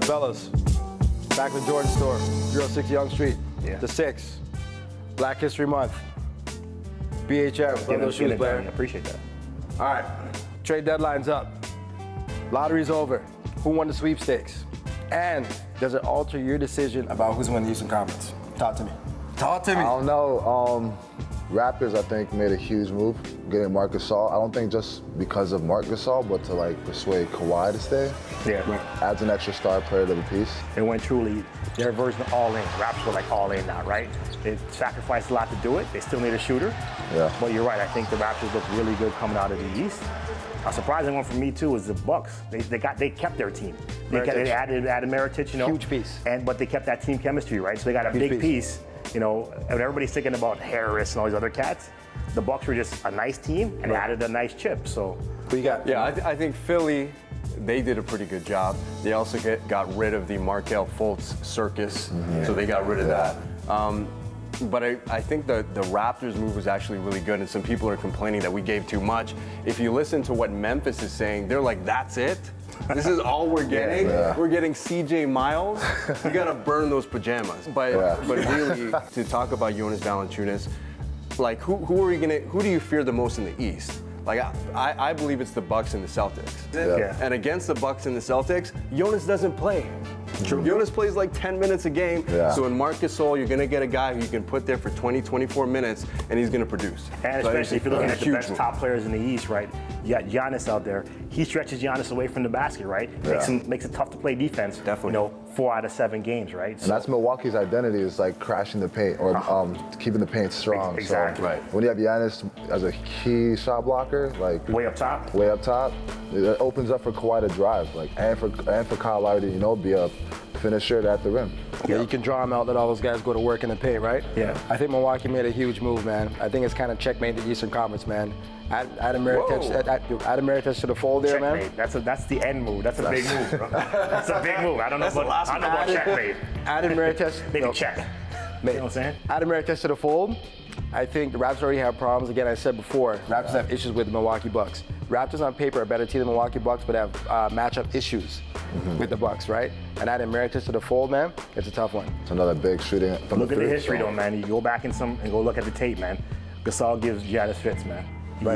Fellas, back to the Jordan store, 06 Young Street, the 6th, Black History Month. BHM, love those shoes, player. I appreciate that. All right, trade deadline's up. Lottery's over. Who won the sweepstakes? And does it alter your decision about who's winning the Eastern Conference? Talk to me. Talk to me. I don't know. Raptors, I think, made a huge move getting Marc Gasol. I don't think just because of Marc Gasol, but to like persuade Kawhi to stay. Yeah. Adds an extra star player to the piece. They went truly their version of all in. Raptors were like all in now, right? They sacrificed a lot to do it. They still need a shooter. Yeah. But you're right. I think the Raptors look really good coming out of the East. A surprising one for me too is the Bucks. They kept their team. They added Mirotic, you know. Huge piece. But they kept that team chemistry, right? So they got a big piece. You know, and everybody's thinking about Harris and all these other cats. The Bucks were just a nice team and added a nice chip. So who you got? Yeah, I think Philly, they did a pretty good job. They also got rid of the Markelle Fultz circus, so they got rid of that. But I think the Raptors move was actually really good, and some people are complaining that we gave too much. If you listen to what Memphis is saying, they're like, that's it? This is all we're getting? We're getting CJ Miles? We gotta burn those pajamas. But really, to talk about Jonas Valanciunas, like who do you fear the most in the East? Like I believe it's the Bucks and the Celtics. And against the Bucks and the Celtics, Jonas doesn't play. True. Jonas plays like 10 minutes a game. So in Marc Gasol, you're going to get a guy who you can put there for 20, 24 minutes, and he's going to produce. And so especially if you're looking at the best top players in the East, right? You got Giannis out there. He stretches Giannis away from the basket, right? Makes it tough to play defense. Definitely. You know, 4 out of 7 games, right? And that's Milwaukee's identity, is like crashing the paint or keeping the paint strong. Exactly. So when you have Giannis as a key shot blocker, like way up top, it opens up for Kawhi to drive, like and for Kyle Lowry to, you know, be a finisher at the rim. Yeah, you can draw them out, let all those guys go to work in the paint, right? Yeah. I think Milwaukee made a huge move, man. I think it's kind of checkmate the Eastern Conference, man. Adam Mirotic to the fold there, checkmate. man. That's the end move. That's a big move, bro. That's a big move. I don't know about checkmate. Adam Mirotic. Maybe check. You know what I'm saying? Adam Mirotic to the fold. I think the Raptors already have problems. Again, I said before, Raptors have issues with the Milwaukee Bucks. Raptors on paper are a better team than the Milwaukee Bucks, but have matchup issues with the Bucks, right? And adding Mirotic to the fold, man, it's a tough one. It's another big shooting. Look at the history, though, man. You go back and go look at the tape, man. Gasol gives Giannis fits, man.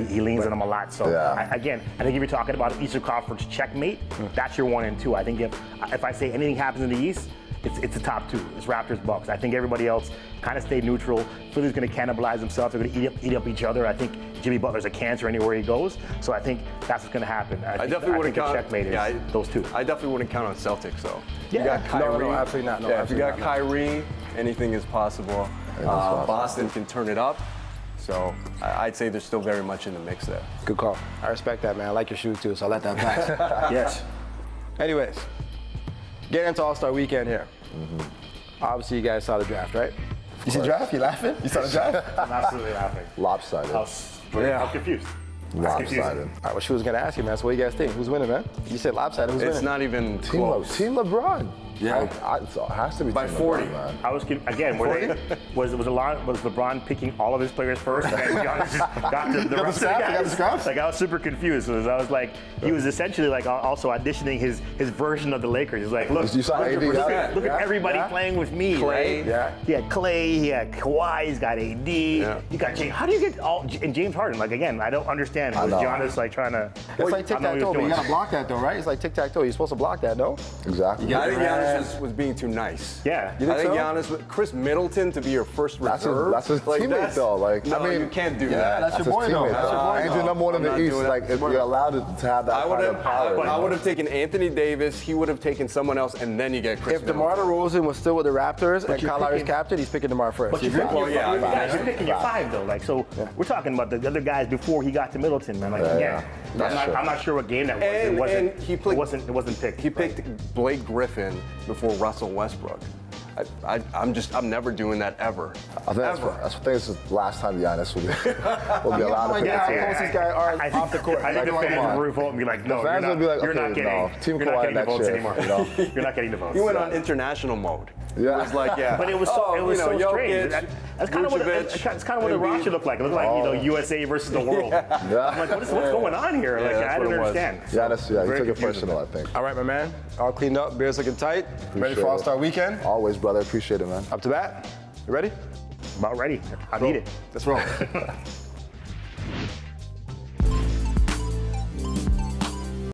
He leans on him a lot. So again, I think if you're talking about an Eastern Conference checkmate, that's your 1 and 2. I think if I say anything happens in the East, it's the top 2. It's Raptors, Bucks. I think everybody else kind of stayed neutral. Philly's going to cannibalize themselves. They're going to eat up each other. I think Jimmy Butler's a cancer anywhere he goes. So I think that's what's going to happen. I definitely wouldn't count checkmate those 2. I definitely wouldn't count on Celtics though. Yeah. You got Kyrie. No, absolutely not. No, if you got Kyrie, anything is possible. Boston can turn it up. So I'd say they're still very much in the mix there. Good call. I respect that, man. I like your shoes too, so I'll let that pass. Yes. Anyways, getting into All-Star Weekend here. Obviously, you guys saw the draft, right? You see the draft? You laughing? You saw the draft? I'm absolutely laughing. Lopsided. I'm confused. Lopsided. All right, what she was going to ask you, man. So what do you guys think? Who's winning, man? You said lopsided. Who's winning? It's not even Team close. LeBron. Yeah. It has to be By Team 40. LeBron, man. I was again. Was LeBron picking all of his players first, and then Giannis just got the rest of the guys? Like I was super confused. So I was like, he was essentially like also auditioning his version of the Lakers. He's like, look, You saw AD, look at everybody playing with me. Clay. Right? He had Clay. He had Kawhi. He's got AD. You got James. How do you get all and James Harden? Like again, I don't understand. Was Giannis like trying to? It's like tic-tac-toe, but you got to block that though, right? It's like tic-tac-toe. You're supposed to block that, no? Exactly. I think Giannis was being too nice. Yeah. You think I think so? Giannis, Chris Middleton to be your first reserve. That's his teammate though. Like, no, I mean, you can't do that. That's your boy though. Ain't doing number 1 in the East. Like, if you're allowed to have that kind of power. I would have taken Anthony Davis. He would have taken someone else, and then you get Chris If DeMar DeRozan was still with the Raptors and Kyle Lowry's captain, he's picking DeMar first. But you're picking your 5 though. Like so, we're talking about the other guys before he got to Middleton, man. Like again, I'm not sure what game that was. It wasn't picked. He picked Blake Griffin before Russell Westbrook. I'm never doing that ever. I think that's the last time Giannis will be allowed to pick Yeah, a team. how close these guys are off the court. I think the Like, fans come on. will revolt and be like, no, The fans will be like, you're okay, not getting, no, Team you're not Kawhi getting the next votes year, anymore. you know? You're not getting the votes. He went on international mode. Yeah. It was like, yeah. But it was so, it was so strange. Jokic, That's kind of what Vucevic, it's kind of what the Embiid. roster looked like. It looked like USA versus the world. Yeah. I'm like, what's going on here? Like, that's I what didn't it was. understand. Yeah, he Very took it confusing. personal, I think. All right, my man. All cleaned up. Beers looking tight. Ready for it. All-Star Weekend? Always, brother. Appreciate it, man. Up to bat. You ready? About ready. I need it. Let's roll.